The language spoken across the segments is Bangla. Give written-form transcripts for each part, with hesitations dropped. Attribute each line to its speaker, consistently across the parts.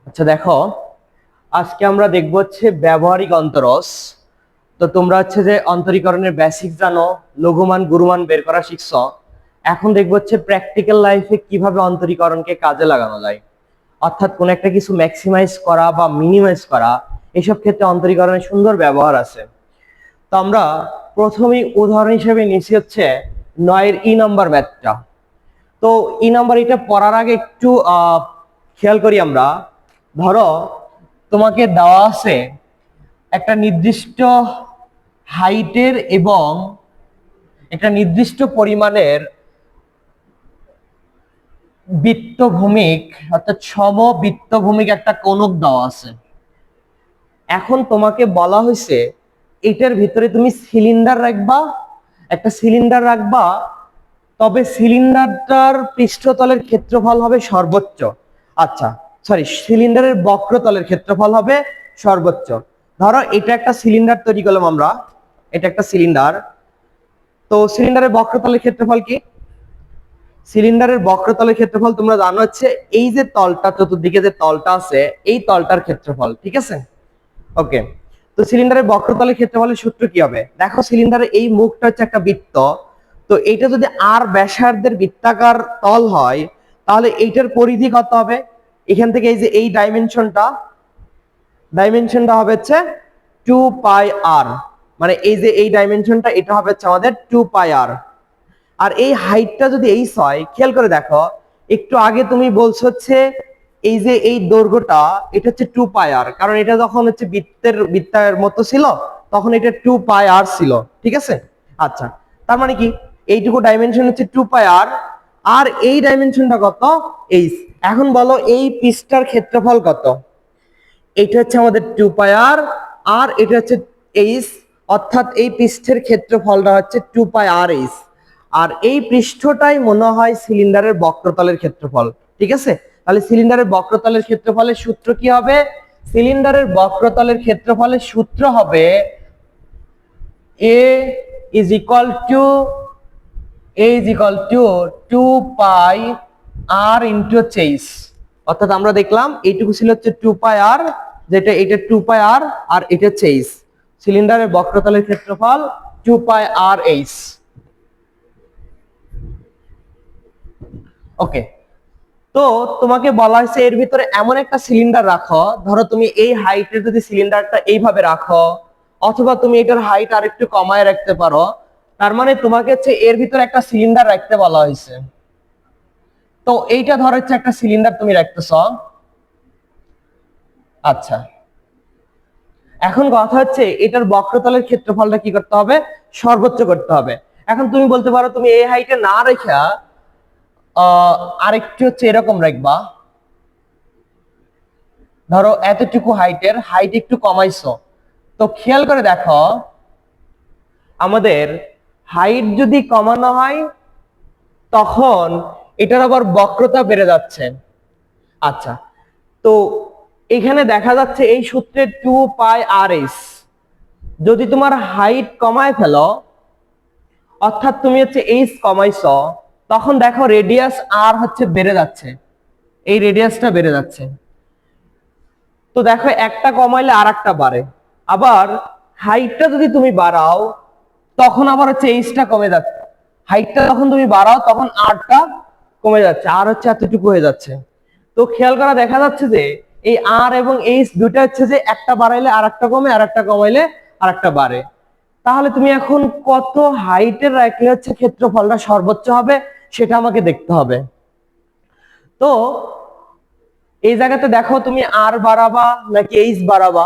Speaker 1: আচ্ছা দেখো, আজকে আমরা দেখবো হচ্ছে ব্যবহারিক অন্তরজ। তো তোমরা হচ্ছে যে অন্তরীকরণের বেসিক জানো, লঘুমান গুরুমান বের করা শিখছো। এখন দেখবো হচ্ছে প্র্যাকটিক্যাল লাইফে কিভাবে অন্তরীকরণকে কাজে লাগানো যায়, অর্থাৎ কোন একটা কিছু ম্যাক্সিমাইজ করা বা মিনিমাইজ করা, এইসব ক্ষেত্রে অন্তরীকরণের সুন্দর ব্যবহার আছে। তো আমরা প্রথমেই উদাহরণ হিসেবে নিচ্ছি হচ্ছে 9 নাম্বার ম্যাথটা। তো নাম্বার এটা পড়ার আগে একটু খেয়াল করি আমরা। ধরো তোমাকে দেওয়া আছে একটা নির্দিষ্ট হাইটের এবং একটা নির্দিষ্ট পরিমাণের বৃত্তভূমিক, অর্থাৎ সমবৃত্তভূমিক একটা কোণক দেওয়া আছে। এখন তোমাকে বলা হয়েছে এটার ভিতরে তুমি সিলিন্ডার রাখবা, একটা সিলিন্ডার রাখবা, তবে সিলিন্ডারটার পৃষ্ঠতলের ক্ষেত্রফল হবে সর্বোচ্চ। আচ্ছা, সরি, সিলিন্ডারের বক্রতলের ক্ষেত্রফল হবে সর্বোচ্চ। ধরো এটা একটা সিলিন্ডার তৈরি করলাম আমরা, এটা একটা সিলিন্ডার। তো সিলিন্ডারের বক্রতলের ক্ষেত্রফল কি? সিলিন্ডারের বক্রতলের ক্ষেত্রফল তোমরা জানো হচ্ছে এই যে তলটা, চতুর্দিকে যে তলটা আছে এই তলটার ক্ষেত্রফল, ঠিক আছে? ওকে। তো সিলিন্ডারের বক্রতলের ক্ষেত্রফলের সূত্র কি হবে? দেখো সিলিন্ডারের এই মুখটা হচ্ছে একটা বৃত্ত। তো এটা যদি আর ব্যাসার্ধের বৃত্তাকার তল হয়, তাহলে এইটার পরিধি কত হবে? এখান থেকে এই যে এই ডাইমেনশনটা হবে হচ্ছে 2πr। মানে এই যে এই ডাইমেনশনটা, এটা হবে হচ্ছে আমাদের 2πr। আর এই হাইটটা যদি এইচ হয়, খেয়াল করে দেখো, একটু আগে তুমি বলছো হচ্ছে এই যে এই দৈর্ঘ্যটা এটা হচ্ছে 2πr, কারণ এটা যখন হচ্ছে বৃত্তের মতো ছিল তখন এটা 2πr ছিল, ঠিক আছে? আচ্ছা, তার মানে কি এইটুকু ডাইমেনশন হচ্ছে 2πr, আর এই ডাইমেনশনটা কত? এইচ। এখন বলো এই পৃষ্ঠার ক্ষেত্রফল কত? এটা হচ্ছে আমাদের 2πr, আর এটা হচ্ছে এইচ, অর্থাৎ এই পৃষ্ঠের ক্ষেত্রফলটা হচ্ছে 2πr এইচ। আর এই পৃষ্ঠটাই মনে হয় সিলিন্ডারের বক্রতলের ক্ষেত্রফল, ঠিক আছে? তাহলে সিলিন্ডারের বক্রতলের ক্ষেত্রফলের সূত্র কি হবে? সিলিন্ডারের বক্রতলের ক্ষেত্রফলের সূত্র হবে a is equal to 2πr into h। অর্থাৎ আমরা দেখলাম এইটুকু ছিল হচ্ছে 2πr, যেটা এটা 2πr, আর এটা হচ্ছে h। সিলিন্ডারের বক্রতলের ক্ষেত্রফল 2πrh। ওকে। তো তোমাকে বলা হয়েছে এর ভিতরে এমন একটা সিলিন্ডার রাখো, ধরো তুমি এই হাইটের যদি সিলিন্ডারটা এইভাবে রাখো, অথবা তুমি এটার হাইট আর একটু কমায় রাখতে পারো। তার মানে তোমাকে হচ্ছে এর ভিতরে একটা সিলিন্ডার রাখতে বলা হয়েছে। তো এইটা ধরো হচ্ছে একটা সিলিন্ডার তুমি রাখতেছ। আচ্ছা, এখন কথা হচ্ছে এটার বক্রতলের ক্ষেত্রফলটা কি করতে হবে? সর্বোচ্চ করতে হবে। এখন তুমি বলতে পারো তুমি এই হাইটে না রেখা আরেকটু হচ্ছে এরকম রাখবা। ধরো এতটুকু হাইট একটু কমাইছো। তো খেয়াল করে দেখো, আমাদের হাইট যদি কমানো হয় তখন এটার আবার বক্রতা বেড়ে যাচ্ছে। আচ্ছা, তো এখানে দেখা যাচ্ছে এই সূত্রে 2πrh, যদি তোমার হাইট কমায় ফেলো, অর্থাৎ তুমি হচ্ছে এইচ কমাইছো, তখন দেখো রেডিয়াস আর হচ্ছে বেড়ে যাচ্ছে, এই রেডিয়াসটা বেড়ে যাচ্ছে। তো দেখো একটা কমাইলে আর একটা বাড়ে। আবার হাইটটা যদি তুমি বাড়াও তখন আবার হচ্ছে এইচটা কমে যাচ্ছে। হাইটটা যখন তুমি বাড়াও তখন আরটা কমে যাচ্ছে, আর হচ্ছে এতটুকু হয়ে যাচ্ছে। তো খেয়াল করা দেখা যাচ্ছে যে এই আর এবং এইচ দুইটা হচ্ছে যে একটা বাড়াইলে আর একটা কমে, আর একটা কমাইলে আর একটা বাড়ে। তাহলে তুমি এখন কত হাইটের রাখলে হচ্ছে ক্ষেত্রফলটা সর্বোচ্চ হবে সেটা আমাকে দেখতে হবে। তো এই জায়গাতে দেখো তুমি আর বাড়াবা নাকি এইচ বাড়াবা।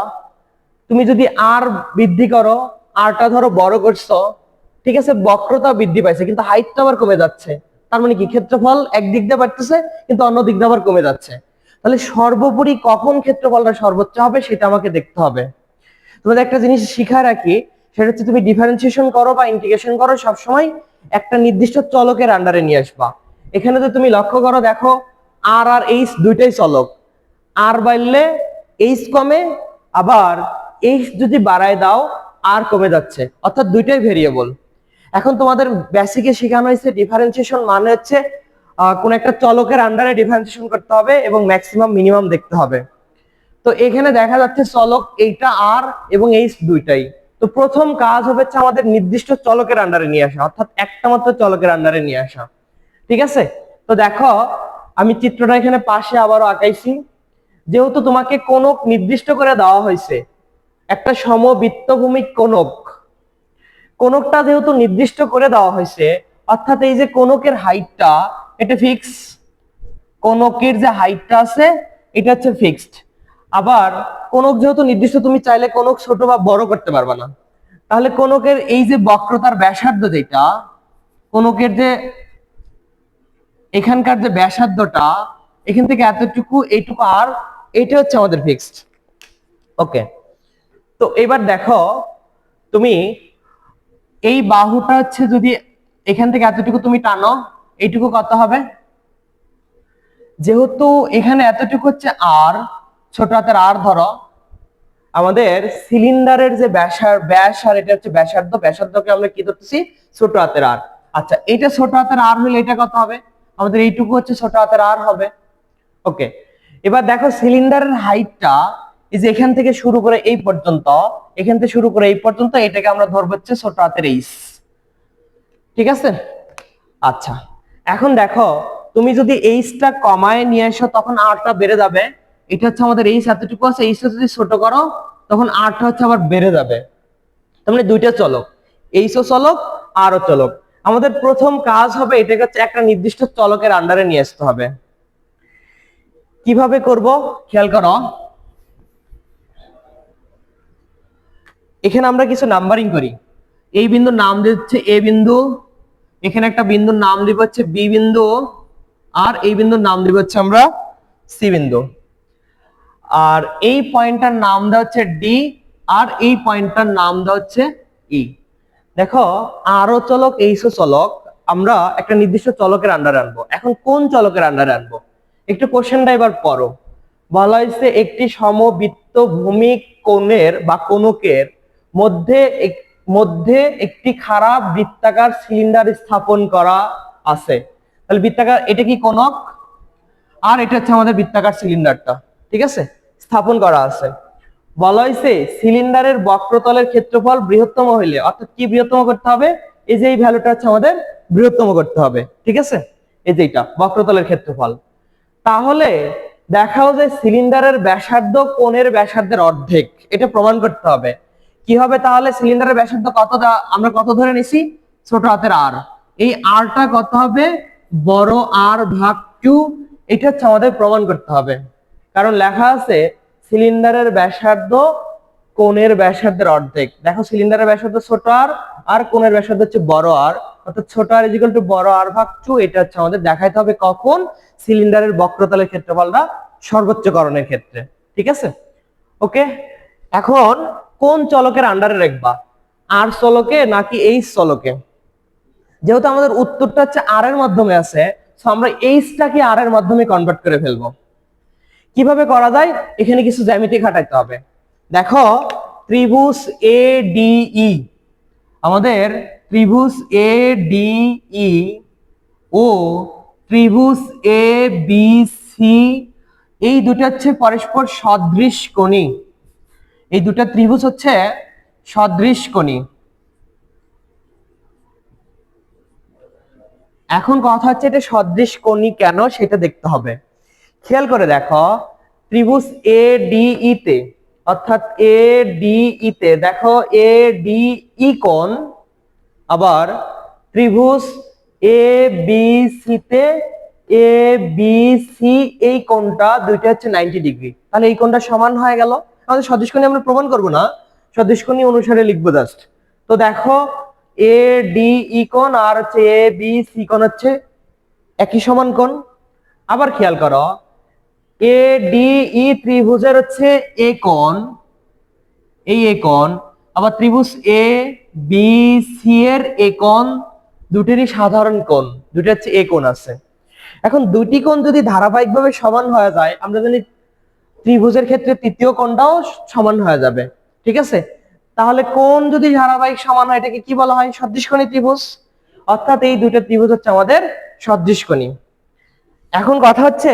Speaker 1: তুমি যদি আর বৃদ্ধি করো, আরটা ধরো বড় করছো, ঠিক আছে, বক্রতা বৃদ্ধি পাইছে কিন্তু হাইটটা আবার কমে যাচ্ছে। তার মানে কি ক্ষেত্রফল একদিক দিয়ে বাড়তেছে কিন্তু অন্য দিক দিয়ে আবার কমে যাচ্ছে। তাহলে সর্বোপরি কখন ক্ষেত্রফলটা সর্বোচ্চ হবে সেটা আমাকে দেখতে হবে। তোমাদের একটা জিনিস শিখায় রাখি, সেটা হচ্ছে তুমি ডিফারেন্সিয়েশন করো বা ইন্টিগ্রেশন করো, সবসময় একটা নির্দিষ্ট চলকের আন্ডারে নিয়ে আসবা। এখানে তো তুমি লক্ষ্য করো, দেখো আর আর এইচ দুইটাই চলক। আর বাড়লে এইচ কমে, আবার এইচ যদি বাড়ায় দাও আর কমে যাচ্ছে, অর্থাৎ দুইটাই ভেরিয়েবল। এখন তোমাদের বেসিকে শেখানো হয়েছে ডিফারেন্সিয়েশন মানে হচ্ছে কোন একটা চলকের আন্ডারে ডিফারেন্সিয়েশন করতে হবে এবং ম্যাক্সিমাম মিনিমাম দেখতে হবে। তো এখানে দেখা যাচ্ছে চলক এইটা আর এবং এই দুইটাই। তো প্রথম কাজ হচ্ছে আমাদের নির্দিষ্ট চলকের আন্ডারে নিয়ে আসা, অর্থাৎ একটা মাত্র চলকের আন্ডারে নিয়ে আসা। ঠিক আছে, তো দেখো আমি চিত্রটা এখানে পাশে আবারও আঁকাইছি। যেহেতু তোমাকে কোণক নির্দিষ্ট করে দেওয়া হয়েছে, একটা সমবৃত্তভূমিক কোণক, কোণকটা যেহেতু নির্দিষ্ট করে দেওয়া হয়েছে, অর্থাৎ এই যে কোণকের হাইটটা এটা ফিক্স, কোণকের যে হাইটটা আছে এটা হচ্ছে ফিক্সড। আবার কোণক যেহেতু নির্দিষ্ট, তুমি চাইলে কোণক ছোট বা বড় করতে পারবে না। তাহলে কোণকের এই যে বক্রতার ব্যাসার্ধ, যেটা কোণকের যে এখানকার যে ব্যাসার্ধটা, এখান থেকে এতটুকু এইটুকু আর এটা হচ্ছে আমাদের ফিক্সড। ওকে, তো এবার দেখো তুমি এই বাহুটা হচ্ছে যদি এখান থেকে এতটুকু তুমি টানো, এইটুকু কত হবে? যেহেতু এখানে এতটুকু হচ্ছে আর, ছোট হাতের আর ধরো, আমাদের সিলিন্ডারের যে ব্যাস আর এটা হচ্ছে ব্যাসার্ধ, ব্যাসার্ধকে আমরা কি ধরতেছি? ছোট হাতের আর। আচ্ছা, এটা ছোট হাতের আর হলে এটা কত হবে? আমাদের এইটুকু হচ্ছে ছোট হাতের আর হবে। ওকে, এবার দেখো সিলিন্ডারের হাইটটা এই যে এখান থেকে শুরু করে এই পর্যন্ত, এখান থেকে শুরু করে এই পর্যন্ত, এটাকে আমরা ধরবো হচ্ছে ছোট হাতের এইচ। ঠিক আছে, আচ্ছা এখন দেখো তুমি যদি এইচটা কমায় নিয়ে আসো তখন আরটা বেড়ে যাবে। এটা হচ্ছে আমাদের এইচ এতটুকু আছে, এইচটা যদি ছোট করো তখন আরটা হচ্ছে আবার বেড়ে যাবে। তার মানে দুইটা চলক, এইচও চলক আরও চলক। আমাদের প্রথম কাজ হবে এটাকে হচ্ছে একটা নির্দিষ্ট চলকের আন্ডারে নিয়ে আসতে হবে। কিভাবে করব খেয়াল করো, এখানে আমরা কিছু নাম্বারিং করি। এই বিন্দুর নাম দিচ্ছে এ বিন্দু, এখানে একটা বিন্দুর নাম দিব হচ্ছে বি বিন্দু, আর এই বিন্দুর নাম দিব হচ্ছে আমরা সি বিন্দু। আর এই পয়েন্টটার নাম দেওয়া হচ্ছে ডি, আর এই পয়েন্টটার নাম দেওয়া হচ্ছে ই। দেখো আরও চলক এইচও চলক আমরা একটা নির্দিষ্ট চলকের আন্ডারে আনবো। এখন কোন চলকের আন্ডারে আনবো? একটু কোশ্চেনটা এবার পড়ো। বলা হয়েছে একটি সমবৃত্তভূমিক কোণের বা কোণকের মধ্যে মধ্যে একটি খারাপ বৃত্তাকার সিলিন্ডার স্থাপন করা আছে। তাহলে বৃত্তাকার এটা কি কোণক, আর এটা হচ্ছে আমাদের বৃত্তাকার সিলিন্ডারটা। ঠিক আছে, স্থাপন করা আছে। বলা হয়েছে সিলিন্ডারের বক্রতলের ক্ষেত্রফল বৃহত্তম হইলে, অর্থাৎ কি বৃহত্তম করতে হবে? এই যে এই ভ্যালুটা হচ্ছে আমাদের বৃহত্তম করতে হবে। ঠিক আছে, এই যে এটা বক্রতলের ক্ষেত্রফল। তাহলে দেখাও যে সিলিন্ডারের ব্যাসার্ধ কোণের ব্যাসার্ধের অর্ধেক, এটা প্রমাণ করতে হবে। কি হবে তাহলে? সিলিন্ডারের ব্যাসার্ধ কত, আমরা কত ধরে নিছি? ছোট হাতের আর। এই আরটা কত হবে? বড় আর ভাগ 2। এটা হচ্ছে আমাদের প্রমাণ করতে হবে, কারণ লেখা আছে সিলিন্ডারের ব্যাসার্ধ কোণের ব্যাসার্ধের অর্ধেক। দেখো সিলিন্ডারের ব্যাসার্ধ ছোট আর, আর কোণের ব্যাসার্ধ হচ্ছে বড় আর, অর্থাৎ ছোট আর ইকুয়াল টু বড় আর ভাগ 2। এটা হচ্ছে আমাদের দেখাইতে হবে কখন? সিলিন্ডারের বক্রতলের ক্ষেত্রফলটা সর্বোচ্চকরণের ক্ষেত্রে। ঠিক আছে, ওকে। এখন কোন চলকের আন্ডারে রাখবা? আর চলকে নাকি এইচ চলকে? যেহেতু আমাদের উত্তরটা হচ্ছে আর এর মাধ্যমে আছে, তো আমরা এইচটাকে আর এর মাধ্যমে কনভার্ট করে ফেলবো। কিভাবে করা যায়? এখানে কিছু জ্যামিতি খাটাইতে হবে। দেখো ত্রিভুজ এ ডি ই, আমাদের ত্রিভুজ এ ডি ই ও ত্রিভুজ এ বি সি, এই দুটো হচ্ছে পরস্পর সদৃশকোণী। এই দুটো ত্রিভুজ হচ্ছে সদৃশকোণী। এখন কথা হচ্ছে এটা সদৃশকোণী কেন সেটা দেখতে হবে। খেয়াল করে দেখো ত্রিভুজ এ ডি ই তে, অর্থাৎ এ ডি ই তে দেখো এ ডি ই কোণ, আবার ত্রিভুজ এ বি সি তে এ বি সি, এই কোণটা দুইটা হচ্ছে 90 ডিগ্রি। তাহলে এই কোণটা সমান হয়ে গেল। আমাদের সদৃশকোণী আমরা প্রমাণ করব না, সদৃশকোণী অনুসারে লিখবো জাস্ট। তো দেখো এ ডি ই কোণ আর হচ্ছে এ বি সি কোণ হচ্ছে একই সমান কোণ। আবার খেয়াল করো এ ডি ই ত্রিভুজের হচ্ছে এ কোণ, এই এ কোণ, আবার ত্রিভুজ এ বি সি এর এ কোণ, দুটেরই সাধারণ কোণ, দুটো হচ্ছে এ কোণ আছে। এখন দুটি কোণ যদি ধারাবাহিকভাবে সমান হয়ে যায়, আমরা জানি ত্রিভুজের ক্ষেত্রে তৃতীয় কোণটাও সমান হয়ে যাবে। ঠিক আছে, তাহলে কোণ যদি ধারাবাহিক সমান হয় এটাকে কি বলা হয়? সদৃশকোণী ত্রিভুজ। অর্থাৎ এই দুটো ত্রিভুজ হচ্ছে আমাদের সদৃশকোণী। এখন কথা হচ্ছে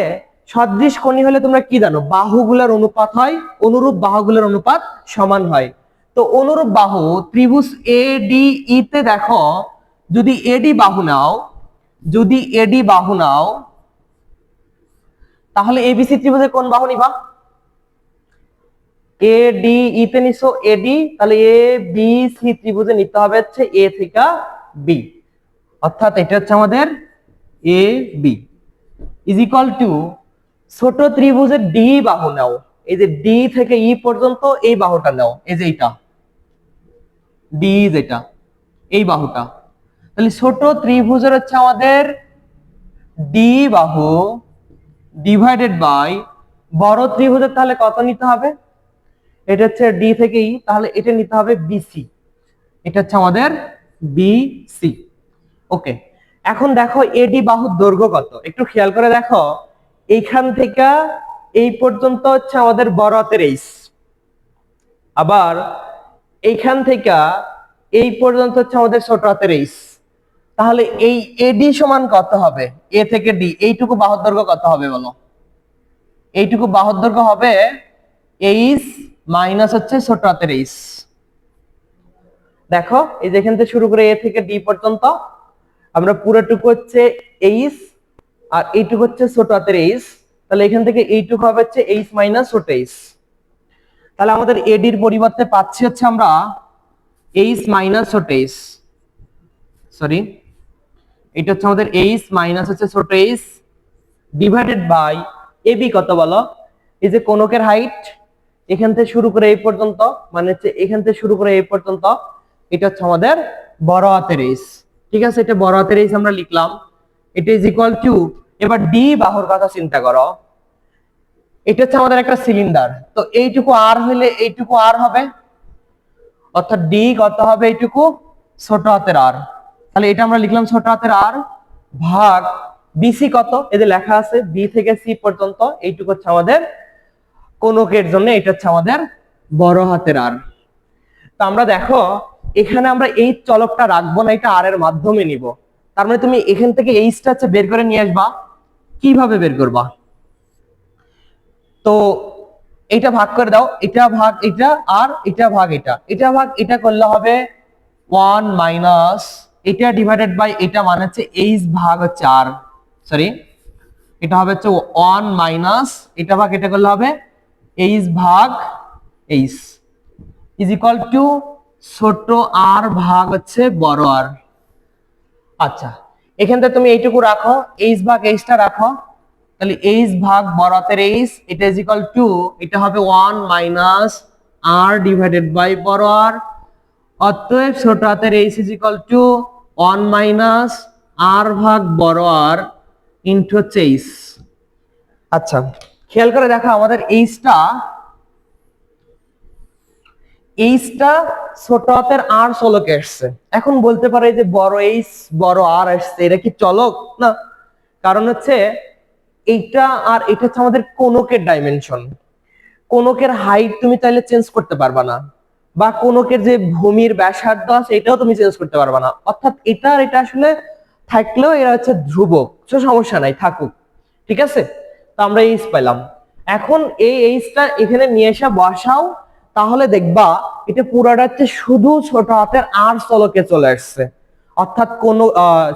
Speaker 1: সদৃশ কোণী হলে তোমরা কি জানো, বাহুগুলোর অনুপাত হয়, অনুরূপ বাহুগুলোর অনুপাত সমান হয়। তো অনুরূপ বাহু ত্রিভুজ ADE তে দেখো, যদি এডি বাহু নাও, যদি এডি বাহু নাও, তাহলে ABC ত্রিভুজে কোন বাহু নিবা? ADE তে নিছো এডি, তাহলে ABC ত্রিভুজে নিতে হবে হচ্ছে A থেকে B, অর্থাৎ এটা হচ্ছে আমাদের AB ইজ ইকুয়াল টু ছোট ত্রিভুজের ডি বাহু নাও, এই যে ডি থেকে ই পর্যন্ত এই বাহুটা নাও, এই যে এইটা ডি, যেটা এই বাহুটা, তাহলে ছোট ত্রিভুজের হচ্ছে আমাদের ডি বাহু ডিভাইডেড বাই বড় ত্রিভুজের তাহলে কত নিতে হবে, এটা হচ্ছে ডি থেকে ই, তাহলে এটা নিতে হবে বিসি, এটা হচ্ছে আমাদের বিসি। ওকে, এখন দেখো এডি বাহুর দৈর্ঘ্য কত, একটু খেয়াল করে দেখো, এইখান থেকে এই পর্যন্ত হচ্ছে আমাদের বড় হাতের এইচ, আবার এইখান থেকে এই পর্যন্ত হচ্ছে আমাদের ছোট হাতের এইচ, তাহলে এই এডি সমান কত হবে, এ থেকে ডি এইটুকু বাহুর দৈর্ঘ্য কত হবে বলো? এইটুকু বাহুর দৈর্ঘ্য হবে এইচ মাইনাস হচ্ছে ছোট হাতের এইচ। দেখো এই যে এখান থেকে শুরু করে এ থেকে ডি পর্যন্ত আমরা পুরোটুকু হচ্ছে এইচ আর এইটুকু হচ্ছে ছোট হাতের এইচ, তাহলে এখান থেকে এইটুকু হবে হচ্ছে এইচ মাইনাস ছোট এইচ। তাহলে আমাদের এডির পরিবর্তে পাচ্ছি হচ্ছে আমরা এইচ মাইনাস ছোট এইচ, সরি এটা হচ্ছে আমাদের এইচ মাইনাস হচ্ছে ছোট এইচ ডিভাইডেড বাই এবি কত বলো? এই যে কোণকের হাইট এখান থেকে শুরু করে এই পর্যন্ত, মানে হচ্ছে এখান থেকে শুরু করে এই পর্যন্ত, এটা হচ্ছে আমাদের বড় হাতের এইচ। ঠিক আছে, এটা বড় হাতের এইচ আমরা লিখলাম, এটা ইজ ইকুয়াল টু, এবার ডি বাহুর কথা চিন্তা করো, এটা হচ্ছে আমাদের একটা সিলিন্ডার, তো এইটুকু আর হলে এইটুকু আর হবে, অর্থাৎ ডি কত হবে, এইটুকু ছোট হাতের আর, তাহলে এটা আমরা লিখলাম ছোট হাতের আর ভাগ বিসি কত, এই যে লেখা আছে বি থেকে সি পর্যন্ত, এইটুকু হচ্ছে আমাদের কোণকের জন্য, এটা হচ্ছে আমাদের বড় হাতের আর। তো আমরা দেখো এখানে আমরা এই চলকটা রাখবো না, এটা আর এর মাধ্যমে নিব, তার মানে তুমি এখান থেকে এইচটা হচ্ছে বের করে নিয়ে আসবা, কিভাবে বের করবা? তো এটা ভাগ করে দাও, এটা ভাগ এটা আর এটা ভাগ এটা, এটা ভাগ এটা করলে হবে 1 মাইনাস এটা ডিভাইডেড বাই এটা, মানে হচ্ছে এইচ ভাগ হচ্ছে আর, সরি এটা হবে হচ্ছে 1 মাইনাস এটা ভাগ এটা করলে হবে এইচ ভাগ এইচ ইজ ইকুয়াল টু ছোট আর ভাগ হচ্ছে বড় আর। আচ্ছা, এখান থেকে তুমি এইটুকু রাখো, এইচ ভাগ এইচটা রাখো, তাহলে এইচ ভাগ বড় হাতের এইচ, এটা ইজ ইকুয়াল টু, এটা হবে 1 মাইনাস আর ডিভাইডেড বাই বড় আর, অতএব ছোট হাতের h is equal to 1 minus r ভাগ বড় আর ইনটু হচ্ছে এইচ। আচ্ছা, খেয়াল করে দেখো আমাদের এইচটা ছোট হাতের আর চলকে আসছে, এখন বলতে পারে যে বড় এইচ বড় আর আসছে, এটা কি চলক? না, কারণ হচ্ছে এইটা আর এটা হচ্ছে আমাদের কোণকের ডাইমেনশন, কোণকের হাইট তুমি চাইলে চেঞ্জ করতে পারবা না, বা কোণকের যে ভূমির ব্যাসার্ধ আছে এটাও তুমি চেঞ্জ করতে পারবা না, অর্থাৎ এটা আর এটা আসলে থাকলেও এরা হচ্ছে ধ্রুবক, তো সমস্যা নাই, থাকুক। ঠিক আছে, তো আমরা এইচ পেলাম, এখন এই এইচটা এখানে নিয়ে এসে বসাও, তাহলে দেখবা এটা পুরোটা হচ্ছে শুধু ছোট হাতের আর চলকে চলে আসছে, অর্থাৎ কোন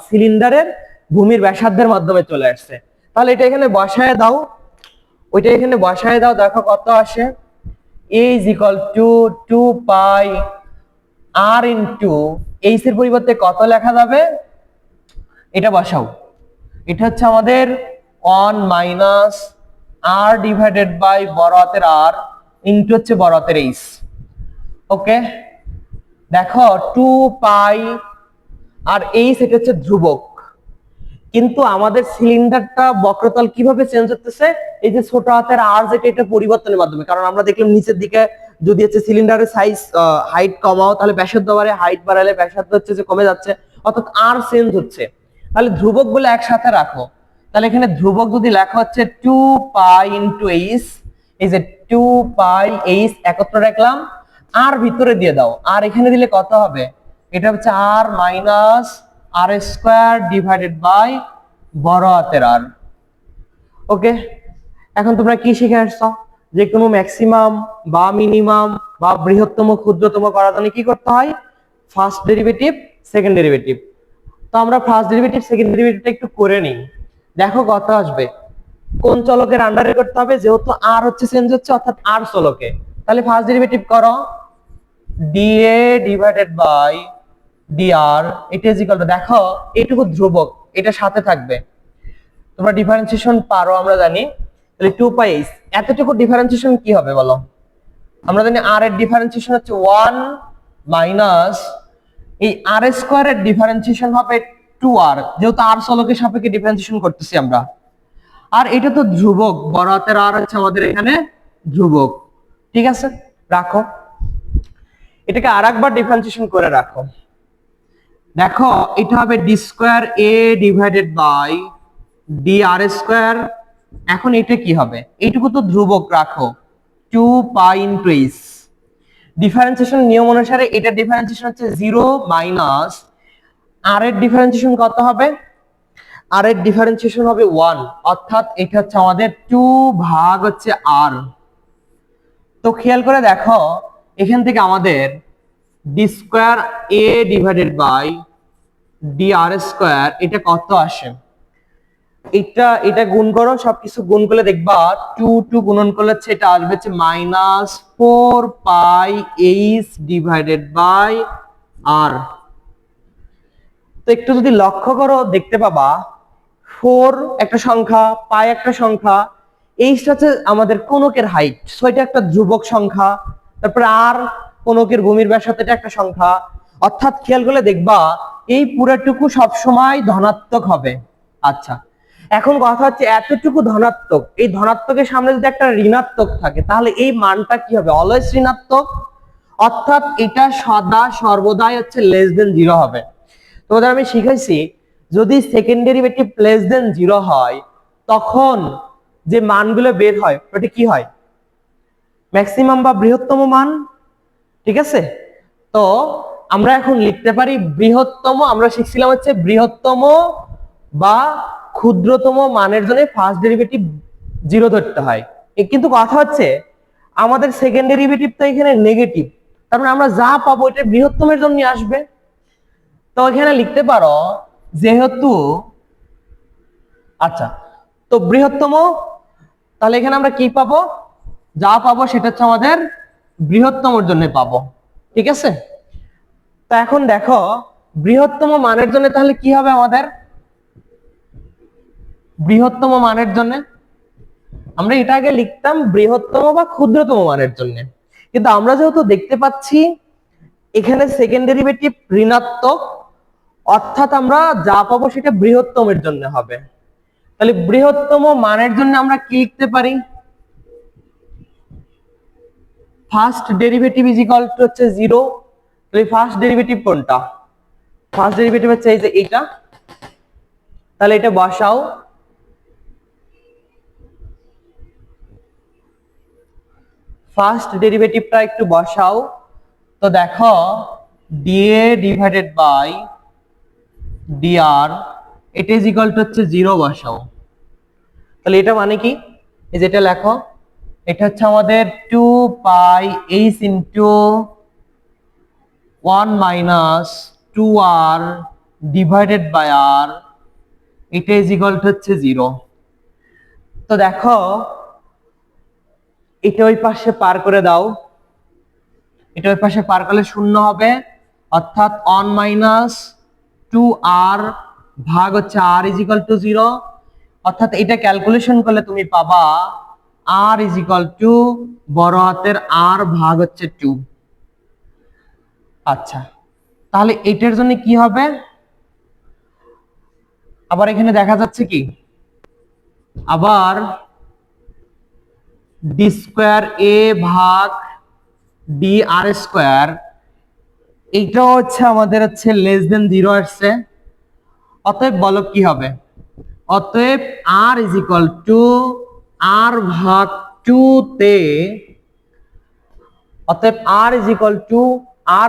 Speaker 1: সিলিন্ডারের ভূমির ব্যাসার্ধের মাধ্যমে চলে আসছে। তাহলে এটা এখানে বসায় দাও, ওইটা এখানে বসায় দাও, দেখো কত আসে, a is equal to 2 pi r into H এর পরিবর্তে কত লেখা যাবে, এটা বসাও, এটা হচ্ছে আমাদের 1 মাইনাস r ডিভাইডেড বাই বড় হাতের r ইনটু হচ্ছে বড় হাতের এইচ। ওকে, দেখো 2 পাই আর এইচ এটা হচ্ছে ধ্রুবক, কিন্তু আমাদের সিলিন্ডারটা বক্রতল কিভাবে চেঞ্জ হতেছে, এই যে ছোট হাতের আর যেটা, এটা পরিবর্তনের মাধ্যমে, কারণ আমরা দেখলাম নিচের দিকে যদি হচ্ছে সিলিন্ডারের সাইজ হাইট কমাও তাহলে ব্যাসার্ধ বাড়ে, হাইট বাড়ালে ব্যাসার্ধ হচ্ছে যে কমে যাচ্ছে, অর্থাৎ আর চেঞ্জ হচ্ছে, তাহলে ধ্রুবক বলে একসাথে রাখো, তাহলে এখানে ধ্রুবক যদি লেখা হচ্ছে 2 পাই ইনটু এইচ, এই যে 2 পাই এইচ একত্র রাখলাম, আর ভিতরে দিয়ে দাও, আর এখানে দিলে কত হবে, এটা হচ্ছে r minus r square divided by বড় হাতের আর। ওকে, এখন তোমরা কি শিখে আসছো? যে কোনো ম্যাক্সিমাম বা মিনিমাম বা বৃহত্তম ক্ষুদ্রতম করার জন্য কি করতে হয়? First derivative, second derivative. তো আমরা ফার্স্ট ডেরিভেটিভ সেকেন্ড ডেরিভেটিভটা একটু করে নিই। দেখো কত আসবে। কোন চলকের আন্ডারে করতে হবে? যেহেতু আর হচ্ছে চেঞ্জ হচ্ছে, অর্থাৎ আর চলকে, তাহলে ফার্স্ট ডেরিভেটিভ করো dA ডিভাইডেড বাই dr, এটা ইজ ইকুয়াল টু, দেখো এইটুকু ধ্রুবক, এটা সাথে থাকবে। তোমরা ডিফারেন্সিয়েশন পারো আমরা জানি, তাহলে 2πh, এতটুকু ডিফারেন্সিয়েশন কি হবে বলো? আমরা জানি r এর ডিফারেন্সিয়েশন হচ্ছে 1 মাইনাস এই r স্কয়ার এর ডিফারেন্সিয়েশন হবে 2r, যেহেতু r চলকের সাপেক্ষে ডিফারেন্সিয়েশন করতেছি আমরা। আর এটা তো ধ্রুবক, বড় হাতের আর হচ্ছে আমাদের এখানে ধ্রুবক। ঠিক আছে, রাখো। এটাকে আরেকবার ডিফারেন্সিয়েশন করে রাখো। দেখো এটা হবে d square a divided by dr square. এখন এটা কি হবে? এইটুকু তো ধ্রুবক, রাখো 2π ইনটু h। ডিফারেন্সিয়েশন নিয়ম অনুসারে এটা ডিফারেন্সিয়েশন হচ্ছে 0 মাইনাস r এর ডিফারেন্সিয়েশন কত হবে? r এর ডিফারেন্সিয়েশন হবে 1, অর্থাৎ এটা হচ্ছে আমাদের 2 ভাগ হচ্ছে r। তো খেয়াল করে দেখো এখান থেকে আমাদের d square a divided by dr square, এটা কত আসে? এটা গুণ করো, সবকিছু গুণ করলে দেখবা 2 গুণন করলে এটা আসবে হচ্ছে minus 4πh divided by r। তো একটু যদি লক্ষ্য করো দেখতে পাবা 4 একটা সংখ্যা, পাই একটা সংখ্যা, এইটা হচ্ছে আমাদের কোণকের হাইট, সো এটা একটা ধ্রুবক সংখ্যা। তারপরে আর কোণকের ভূমির ব্যাসার্ধ, এটা একটা সংখ্যা। অর্থাৎ খেয়াল করলে দেখবা এই পুরোটুকু সব সময় ধনাত্মক হবে। আচ্ছা, এখন কথা হচ্ছে এতটুকু ধনাত্মক, এই ধনাত্মকের সামনে যদি একটা ঋণাত্মক থাকে তাহলে এই মানটা কি হবে? অলওয়েজ ঋণাত্মক। অর্থাৎ এটা সদা সর্বদাই হচ্ছে লেস দেন 0 হবে। তোমাদের আমি শিখাইছি যদি সেকেন্ড ডেরিভেটিভ লেস দেন 0 হয় তখন যে মানগুলো বের হয় ওটা কি হয়? ম্যাক্সিমাম বা বৃহত্তম মান। ঠিক আছে, তো আমরা এখন লিখতে পারি বৃহত্তম, আমরা শিখছিলাম হচ্ছে বৃহত্তম বা ক্ষুদ্রতম মানের জন্য ফার্স্ট ডেরিভেটিভ 0 ধরতে হয়। কিন্তু কথা হচ্ছে আমাদের সেকেন্ড ডেরিভেটিভ তো এখানে নেগেটিভ, তার মানে আমরা যা পাবো এটা বৃহত্তমের জন্য আসবে। তো এখানে লিখতে পারো যেহেতু, আচ্ছা, তো বৃহত্তম, তাহলে এখানে আমরা কি পাবো? যা পাবো সেটা হচ্ছে আমাদের বৃহত্তমের জন্য পাবো। ঠিক আছে, তো এখন দেখো বৃহত্তম মানের জন্য তাহলে কি হবে আমাদের? বৃহত্তম মানের জন্য আমরা এটা আগে লিখতাম বৃহত্তম বা ক্ষুদ্রতম মানের জন্য, কিন্তু আমরা যেহেতু দেখতে পাচ্ছি এখানে সেকেন্ড ডেরিভেটিভ ঋণাত্মক, অর্থাৎ আমরা যা পাবো সেটা বৃহত্তমের জন্য হবে। তাহলে বৃহত্তম মানের জন্য আমরা কি লিখতে পারি? First derivative is equal to হচ্ছে 0। তাহলে ফার্স্ট ডেরিভেটিভ কোনটা? ফার্স্ট ডেরিভেটিভ হচ্ছে এই যে এইটা, তাহলে এটা বসাও। ফার্স্ট ডেরিভেটিভটা একটু বসাও। তো দেখো dA ডিভাইডেড বাই dr, এটা ইজ ইকুয়াল টু হচ্ছে 0 বসাও। তাহলে এটা মানে কি? এই যেটা লেখো, এটা হচ্ছে আমাদের 2πh into 1 minus 2r divided by r, এটা ইজ ইকুয়াল টু হচ্ছে 0। তো দেখো এটা ওই পাশে পার করে দাও, এটা ওই পাশে পার করলে 0 হবে, অর্থাৎ 1 মাইনাস 2r ভাগ হচ্ছে r ইজ ইকুয়াল টু 0। অর্থাৎ এটা ক্যালকুলেশন করলে তুমি পাবা r ইজ ইকুয়াল টু বড় হাতের r ভাগ হচ্ছে 2। আচ্ছা, তাহলে এটার জন্য কি হবে? আবার এখানে দেখা যাচ্ছে কি, আবার d স্কয়ার a ভাগ dr স্কয়ার, এইটা হচ্ছে আমাদের হচ্ছে লেস দেন 0 আসছে। অতএব বলো কি হবে? অতএব r is equal two r ভাগ 2 তে, অতএব r is equal two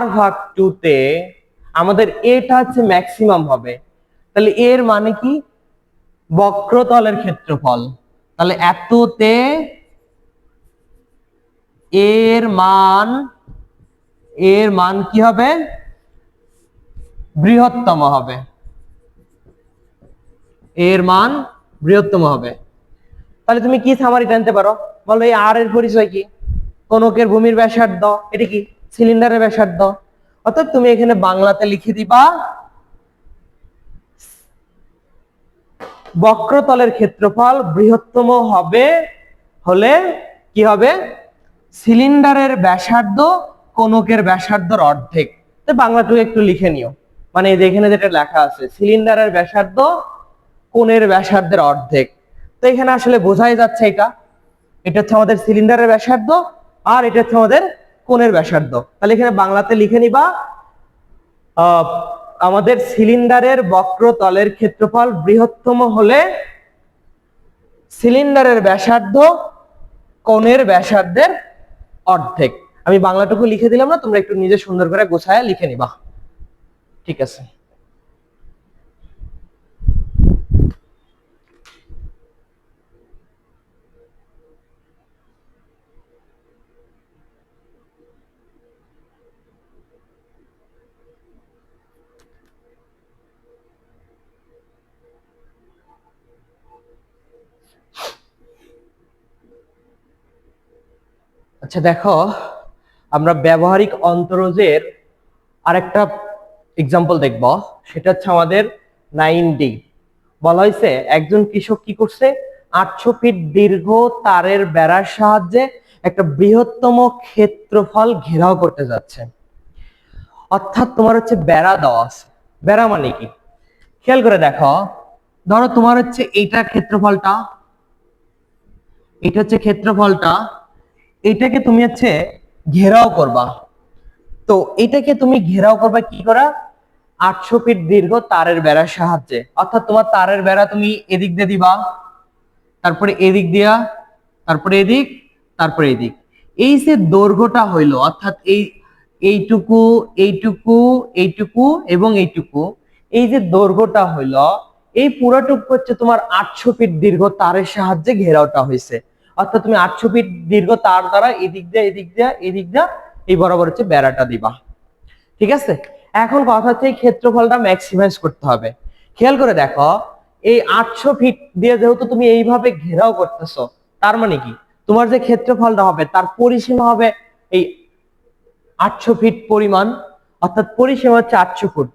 Speaker 1: r ভাগ 2 তে আমাদের এটা হচ্ছে ম্যাক্সিমাম হবে। তাহলে এর মানে কি? বক্রতলের ক্ষেত্রফল। তাহলে এততে এর মান কি হবে? বৃহত্তম হবে। এর মান বৃহত্তম হবে। তাহলে তুমি কি সামারি টানতে পারো? বলো এই আর এর পরিচয় কি? কোনকের ভূমির ব্যাসার্ধ, এটা কি? সিলিন্ডারের ব্যাসার্ধ। অর্থাৎ তুমি এখানে বাংলাতে লিখে দিবা বক্রতলের ক্ষেত্রফল বৃহত্তম হলে কি হবে? সিলিন্ডারের ব্যাসার্ধ কোনকের ব্যাসার্ধের অর্ধেক। তো বাংলাটুকু একটু লিখে নিও, মানে এখানে যেটা লেখা আছে সিলিন্ডারের ব্যাসার্ধ কোণের ব্যাসার্ধের অর্ধেক। তো এখানে আসলে বোঝাই যাচ্ছে এটা হচ্ছে আমাদের সিলিন্ডারের ব্যাসার্ধ আর এটা হচ্ছে আমাদের কোণের ব্যাসার্ধ। তাহলে এখানে বাংলাতে লিখে নিবা আমাদের সিলিন্ডারের বক্রতলের ক্ষেত্রফল বৃহত্তম হলে সিলিন্ডারের ব্যাসার্ধ কোণের ব্যাসার্ধের অর্ধেক। আমি বাংলাটুকু লিখে দিলাম না, তোমরা একটু নিজে সুন্দর করে গোছায় লিখে নিবা। ঠিক আছে। আচ্ছা দেখো, আমরা ব্যবহারিক অন্তরজের আরেকটা এক্সাম্পল দেখব। সেটা হচ্ছে আমাদের 9D। বলা হয়েছে একজন কৃষক কি করছে, 800 ফিট দীর্ঘ তারের বেড়ার সাহায্যে একটা বৃহত্তম ক্ষেত্রফল ঘেরাও করতে যাচ্ছে। অর্থাৎ তোমার হচ্ছে বেড়া দেওয়া আছে। বেড়া মানে কি? খেয়াল করে দেখো, ধরো তোমার হচ্ছে এইটা ক্ষেত্রফলটা, এটা হচ্ছে ক্ষেত্রফলটা, এটাকে তুমি হচ্ছে ঘেরাও করবা। তো এটাকে তুমি ঘেরাও করবা কি করা? 800 ফিট দীর্ঘ তারের বেড়ার সাহায্যে। অর্থাৎ তোমার তারের বেড়া তুমি এদিক দিয়ে দিবা, তারপরে এদিক দিয়া, তারপরে এদিক, তারপরে এদিক। এই যে দৈর্ঘ্যটা হইলো, অর্থাৎ এইটুকু এইটুকু এইটুকু এবং এইটুকু, এই যে দৈর্ঘ্যটা হইলো, এই পুরোটুকু হচ্ছে তোমার 800 ফিট দীর্ঘ তারের সাহায্যে ঘেরাওটা হয়েছে। অর্থাৎ তুমি 800 ফিট দীর্ঘ তার দ্বারা এদিক দিয়ে এদিক দিয়ে এদিক দিয়ে এই বরাবর হচ্ছে বেড়াটা দিবা। ঠিক আছে। এখন কথা হচ্ছে এই ক্ষেত্রফলটা ম্যাক্সিমাইজ করতে হবে। খেয়াল করে দেখো, এই 800 ফিট দিয়ে যেহেতু তুমি এইভাবে ঘেরাও করতেছো, তার মানে কি তোমার যে ক্ষেত্রফলটা হবে তার পরিসীমা হবে এই 800 ফিট পরিমাণ। অর্থাৎ পরিসীমা হচ্ছে 800 ফুট,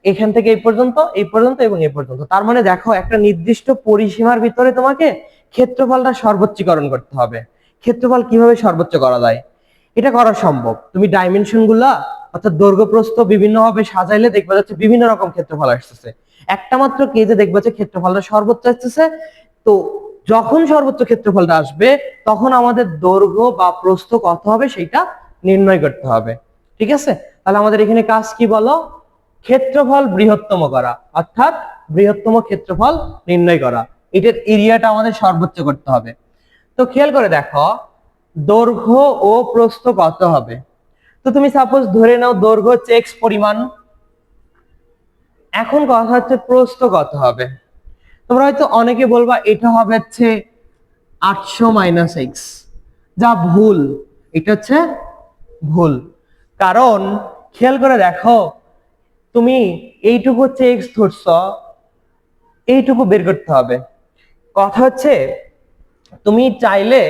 Speaker 1: এখান থেকে এই পর্যন্ত, এই পর্যন্ত এবং এই পর্যন্ত। তার মানে দেখো একটা নির্দিষ্ট পরিসীমার ভিতরে তোমাকে ক্ষেত্রফলটা সর্বোচ্চীকরণ করতে হবে। ক্ষেত্রফল কিভাবে সর্বোচ্চ করা যায়? এটা করা সম্ভব। তুমি ডাইমেনশন গুলা অর্থাৎ দৈর্ঘ্য প্রস্থ বিভিন্ন ভাবে সাজাইলে দেখবা যাচ্ছে বিভিন্ন রকম ক্ষেত্রফল আসতেছে। একটা মাত্র কেজে দেখবা যে ক্ষেত্রফলটা সর্বোচ্চ আসতেছে। তো যখন সর্বোচ্চ ক্ষেত্রফলটা আসবে তখন আমাদের দৈর্ঘ্য বা প্রস্থ কত হবে সেটা নির্ণয় করতে হবে। ঠিক আছে। তাহলে আমাদের এখানে কাজ কি বলো? ক্ষেত্রফল বৃহত্তম করা, অর্থাৎ বৃহত্তম ক্ষেত্রফল নির্ণয় করা। এটার এরিয়াটা আমাদের সর্বোচ্চ করতে হবে। তো খেয়াল করে দেখো দৈর্ঘ্য ও প্রস্থ কত হবে। তো তুমি সাপোজ ধরে নাও দৈর্ঘ্য হচ্ছে x পরিমাণ। এখন কথা হচ্ছে প্রস্থ কত হবে। তোমরা হয়তো অনেকে বলবা এটা হবে হচ্ছে 800 মাইনাস এক্স, যা ভুল। এটা হচ্ছে ভুল, কারণ খেয়াল করে দেখো তুমি এইটুকু হচ্ছে এক্স ধরছ, এইটুকু বের করতে হবে। কথা হচ্ছে তুমি চাইলে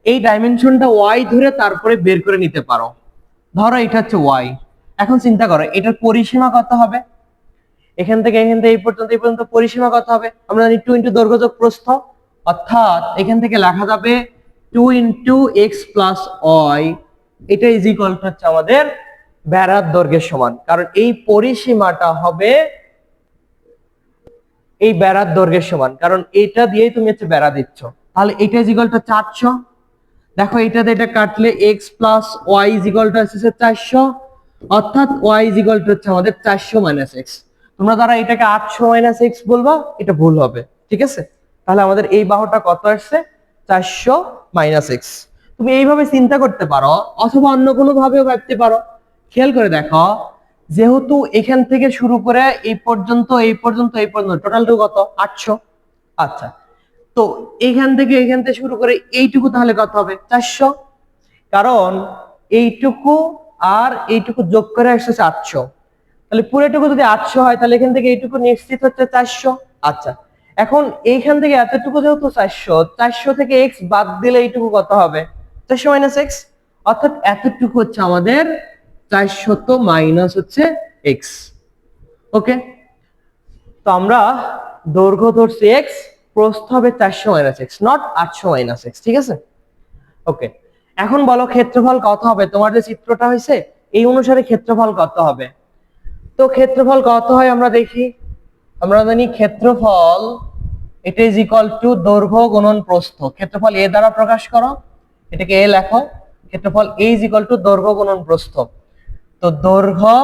Speaker 1: এই ডাইমেনশনটা ওয়াই ধরে তারপরে বের করে নিতে পারো। ধরো এটা হচ্ছে ওয়াই। এখন চিন্তা করো এটার পরিসীমা কত হবে। এখান থেকে এই পর্যন্ত পরিসীমা কত হবে? আমরা জানি 2 ইন্টু দৈর্ঘ্য যোগ প্রস্থ। অর্থাৎ এখান থেকে লেখা যাবে 2 ইন্টু এক্স প্লাস ওয়াই, এটা ইজ ইকুয়াল টু হচ্ছে আমাদের বেড়ার দৈর্ঘ্যের সমান। কারণ এই পরিসীমাটা হবে এই বেড়ার দৈর্ঘ্যের সমান, কারণ এটা দিয়েই তুমি হচ্ছে বেড়া দিচ্ছ। তাহলে এটা ইজ ইকুয়াল টু 400। দেখো এটাতে এটা কাটলে x plus y is equal to আসছে 400। অর্থাৎ y ইজ ইকুয়াল টু হচ্ছে আমাদের 400 মাইনাস x। তোমরা যারা এটাকে 800 মাইনাস x বলবা এটা ভুল হবে। ঠিক আছে। তাহলে আমাদের এই বাহুটা কত আসছে? 400 মাইনাস x। তুমি এইভাবে চিন্তা করতে পারো অথবা অন্য কোনো ভাবেও ভাবতে পারো। খেয়াল করে দেখো, যেহেতু এখান থেকে শুরু করে এই পর্যন্ত টোটালটা কত? 800। আচ্ছা, তো এখান থেকে শুরু করে এইটুকু তাহলে কত হবে 400, কারণ এইটুকু আর এইটুকু যোগ করে আসছে 400, তাহলে পুরোটুকু যদি 800 হয় তাহলে এখান থেকে এইটুকু নিশ্চিত হচ্ছে 400। আচ্ছা, এখন এইখান থেকে এতটুকু যেহেতু 400 থেকে এক্স বাদ দিলে এইটুকু কত হবে 400 মাইনাস এক্স, অর্থাৎ এতটুকু হচ্ছে আমাদের 400 মাইনাস হচ্ছে এক্স। ওকে, তো আমরা দৈর্ঘ্য ধরছি এক্স, প্রস্থ হবে 400 minus x, not 800 minus x. ঠিক আছে, ওকে। এখন বলো ক্ষেত্রফল কত হবে, তোমার যে চিত্রটা হয়েছে এই অনুসারে ক্ষেত্রফল কত হবে। তো ক্ষেত্রফল কত হয় আমরা দেখি, আমরা জানি ক্ষেত্রফল এটা ইজ ইকুয়াল টু দৈর্ঘ্য গুণন প্রস্থ। ক্ষেত্রফল এ দ্বারা প্রকাশ করো, এটাকে এ লেখো। ক্ষেত্রফল এ ইজ ইকুয়াল টু দৈর্ঘ্য গুণন প্রস্থ। তো দৈর্ঘ্য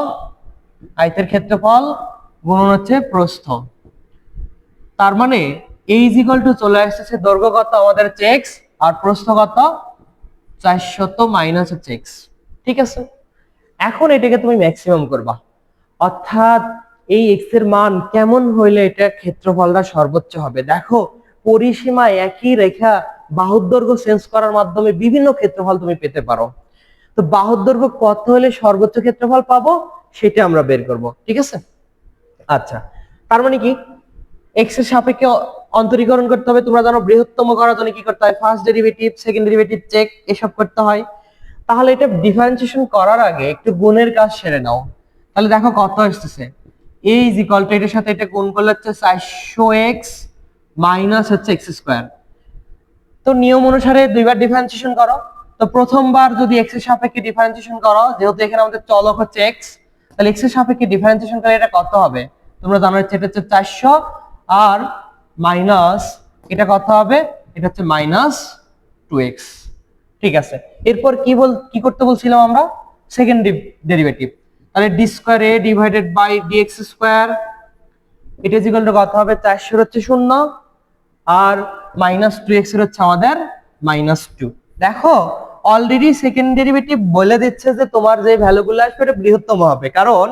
Speaker 1: আয়তের ক্ষেত্রফল গুণন হচ্ছে প্রস্থ, তার মানে এ ইজ ইকুয়াল টু চলে আসছে দৈর্ঘ্য কত আমাদের হচ্ছে এক্স আর প্রস্থ কত 400 মাইনাস হচ্ছে এক্স। ঠিক আছে, এখন এটাকে তুমি ম্যাক্সিমাম করবা, অর্থাৎ এই এক্স এর মান কেমন হইলে এটা ক্ষেত্রফলটা সর্বোচ্চ হবে। দেখো পরিসীমা একই রেখা বাহুর দৈর্ঘ্য চেঞ্জ করার মাধ্যমে বিভিন্ন ক্ষেত্রফল তুমি পেতে পারো। তো বাহুর দৈর্ঘ্য কত হলে সর্বোচ্চ ক্ষেত্রফল পাবো সেটা আমরা বের করব। ঠিক আছে, আচ্ছা, তার মানে কি এক্স এর সাপেক্ষে অন্তরীকরণ করতে হবে। তোমরা জানো বৃহত্তম করার জন্য কি করতে হয়, first derivative second derivative check এসব করতে হয়। তাহলে এটা ডিফারেন্সিয়েশন করার আগে একটু গুণের কাজ সেরে নাও। তাহলে দেখো কত আসতেছে, a ইজ ইকুয়াল টু এটার সাথে এটা গুণ করলে হচ্ছে 400x মাইনাস হচ্ছে x স্কয়ার। তো নিয়ম অনুসারে দুইবার ডিফারেন্সিয়েশন করো। তো প্রথমবার যদি x এর সাপেক্ষে ডিফারেন্সিয়েশন করো, যেহেতু এখানে আমাদের চলক হচ্ছে x, তাহলে x এর সাপেক্ষে ডিফারেন্সিয়েশন করলে এটা কত হবে, তোমরা জানো এটা হচ্ছে 400 আর মাইনাস এটা কত হবে, এটা হচ্ছে মাইনাস 2x। ঠিক আছে, এরপর কি করতে বলছিলাম আমরা, সেকেন্ড ডেরিভেটিভ। তাহলে d square a divided by dx square, এটা ইজ ইকুয়াল টু কত হবে, 400 হচ্ছে 0 আর মাইনাস 2x এর হচ্ছে আমাদের মাইনাস 2। দেখো অলরেডি সেকেন্ড ডেরিভেটিভ বলে দিচ্ছে যে তোমার যে ভ্যালুগুলো আসবে এটা বৃহত্তম হবে, কারণ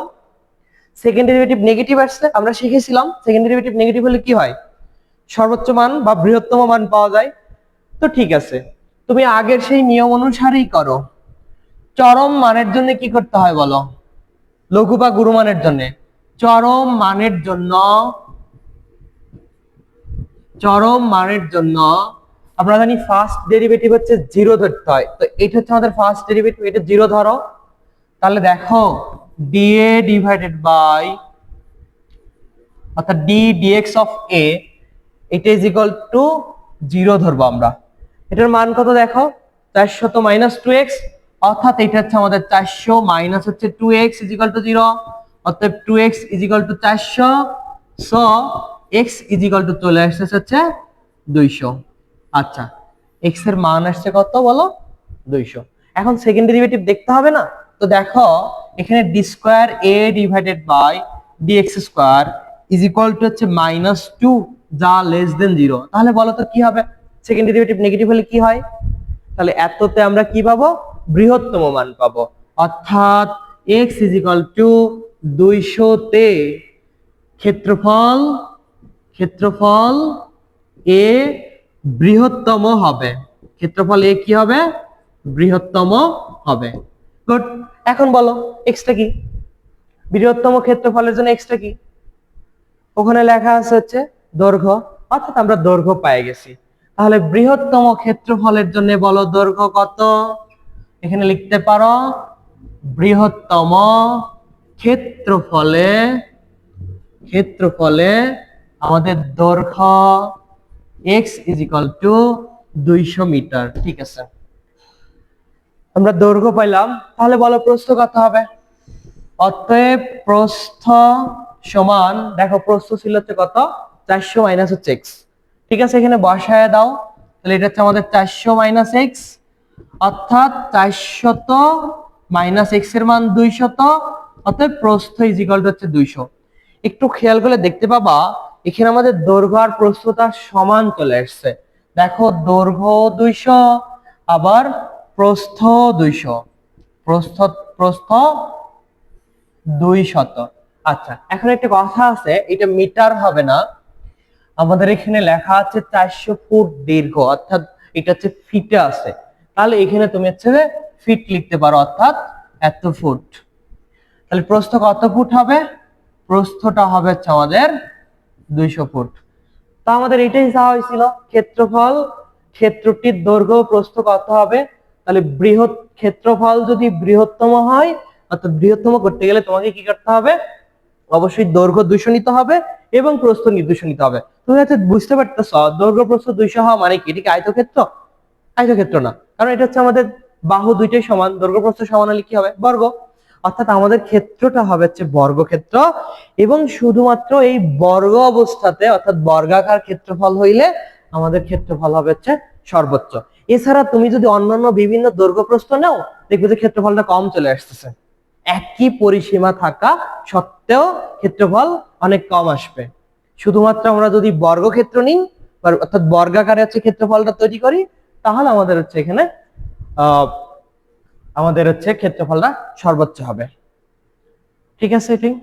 Speaker 1: সেকেন্ড ডেরিভেটিভ নেগেটিভ আসছে। আমরা শিখেছিলাম সেকেন্ড ডেরিভেটিভ নেগেটিভ হলে কি হয়, সর্বোচ্চ মান বা বৃহত্তম মান পাওয়া যায়। তো ঠিক আছে, তুমি আগের সেই নিয়ম অনুসারেই করো। চরম মানের জন্য কি করতে হয় বলো, লঘু বা গুরু মানের জন্য, চরম মানের জন্য আমরা জানি ফার্স্ট ডেরিভেটিভ হচ্ছে 0 ধরতে হয়। তো এটা হচ্ছে আমাদের ফার্স্ট ডেরিভেটিভ, এটা 0 ধরো। তাহলে দেখো dA ডিভাইডেড বাই অর্থাৎ d dx অফ a, এটা ইজ ইকুয়াল টু 0 ধরবো আমরা। এটার মান কত দেখো, 400 মাইনাস 2x, অর্থাৎ এটা হচ্ছে আমাদের 400 মাইনাস হচ্ছে 2x ইজ ইকুয়াল টু 0, অর্থাৎ 2x is equal two 400, so x is equal two চলে আসছে হচ্ছে 200। আচ্ছা, x এর মান আসছে কত বলো, 200। এখন সেকেন্ড ডেরিভেটিভ দেখতে হবে না, তো দেখো এখানে d square a divided by dx square is equal to হচ্ছে -2 যা লেস দেন 0। তাহলে বলো তো কি হবে, সেকেন্ড ডেরিভেটিভ নেগেটিভ হলে কি হয়, তাহলে এততে আমরা কি পাবো, বৃহত্তম মান পাবো, অর্থাৎ x ইজ ইকুয়াল টু 200 তে ক্ষেত্রফল a বৃহত্তম হবে। ক্ষেত্রফল a কি হবে, বৃহত্তম হবে। গুড, এখন বলো এক্সটা কি, বৃহত্তম ক্ষেত্রফলের জন্য এক্সটা কি, ওখানে লেখা আছে হচ্ছে দৈর্ঘ্য, অর্থাৎ আমরা দৈর্ঘ্য পেয়ে গেছি। তাহলে বৃহত্তম ক্ষেত্রফলের জন্য বলো দৈর্ঘ্য কত, এখানে লিখতে পারো বৃহত্তম ক্ষেত্রফলে আমাদের দৈর্ঘ্য x is equal to 200 metre. ঠিক আছে, আমরা দৈর্ঘ্য পাইলাম, তাহলে বলো প্রস্থ কত হবে। অতএব প্রস্থ সমান, দেখো প্রস্থ ছিল হচ্ছে কত 400 মাইনাস হচ্ছে x। ঠিক আছে, এখানে বসায় দাও, তাহলে এটা হচ্ছে আমাদের 400 মাইনাস x, অর্থাৎ 400 মাইনাস x এর মান 200, অতএব প্রস্থ ইজ ইকুয়াল টু হচ্ছে 200। একটু খেয়াল করে দেখতে পাবা এখানে আমাদের দৈর্ঘ্য আর প্রস্থটা সমান চলে আসছে। দেখো দৈর্ঘ্য 200 আবার প্রস্থ 200, প্রস্থ 200। আচ্ছা, এখন একটা কথা আছে, এটা মিটার হবে না, আমাদের এখানে লেখা আছে 400 ফুট দীর্ঘ, অর্থাৎ এটা হচ্ছে ফিটে আছে, তাহলে এখানে তুমি হচ্ছে ফিট লিখতে পারো, অর্থাৎ এত ফুট। তাহলে প্রস্থ কত ফুট হবে? প্রস্থটা হবে হচ্ছে আমাদের 200 ফুট। তো আমাদের এটাই চাওয়া হয়েছিল, ক্ষেত্রফল, ক্ষেত্রটির দৈর্ঘ্য প্রস্থ কত হবে। তাহলে বৃহৎ ক্ষেত্রফল যদি বৃহত্তম হয়, অর্থাৎ বৃহত্তম করতে গেলে তোমাকে কি করতে হবে? অবশ্যই দৈর্ঘ্য 200 নিতে হবে এবং প্রস্থ 200 নিতে হবে। তুমি হচ্ছে বুঝতে পারতেছ দৈর্ঘ্য প্রস্থ 200 হওয়া মানে কি? এটা কি আয়তক্ষেত্র? আয়তক্ষেত্র না, কারণ এটা হচ্ছে আমাদের বাহু দুইটাই সমান, দৈর্ঘ্য প্রস্থ সমান হলে কি হবে? বর্গ। অর্থাৎ আমাদের ক্ষেত্রটা হবে হচ্ছে বর্গক্ষেত্র, এবং শুধুমাত্র এই বর্গ অবস্থাতে অর্থাৎ বর্গাকার ক্ষেত্রফল হইলে আমাদের ক্ষেত্রফল হবে হচ্ছে সর্বোচ্চ। এছাড়া তুমি যদি অন্যান্য বিভিন্ন দৈর্ঘ্য প্রস্থ নাও, দেখবে যে ক্ষেত্রফলটা কম চলে আসতেছে। একই পরিসীমা থাকা সত্ত্বেও ক্ষেত্রফল অনেক কম আসবে। শুধুমাত্র আমরা যদি বর্গক্ষেত্র নিই, অর্থাৎ বর্গাকারে হচ্ছে ক্ষেত্রফলটা তৈরি করি, তাহলে আমাদের হচ্ছে এখানে আমাদের হচ্ছে ক্ষেত্রফলটা সর্বোচ্চ হবে। ঠিক আছে? ঠিক।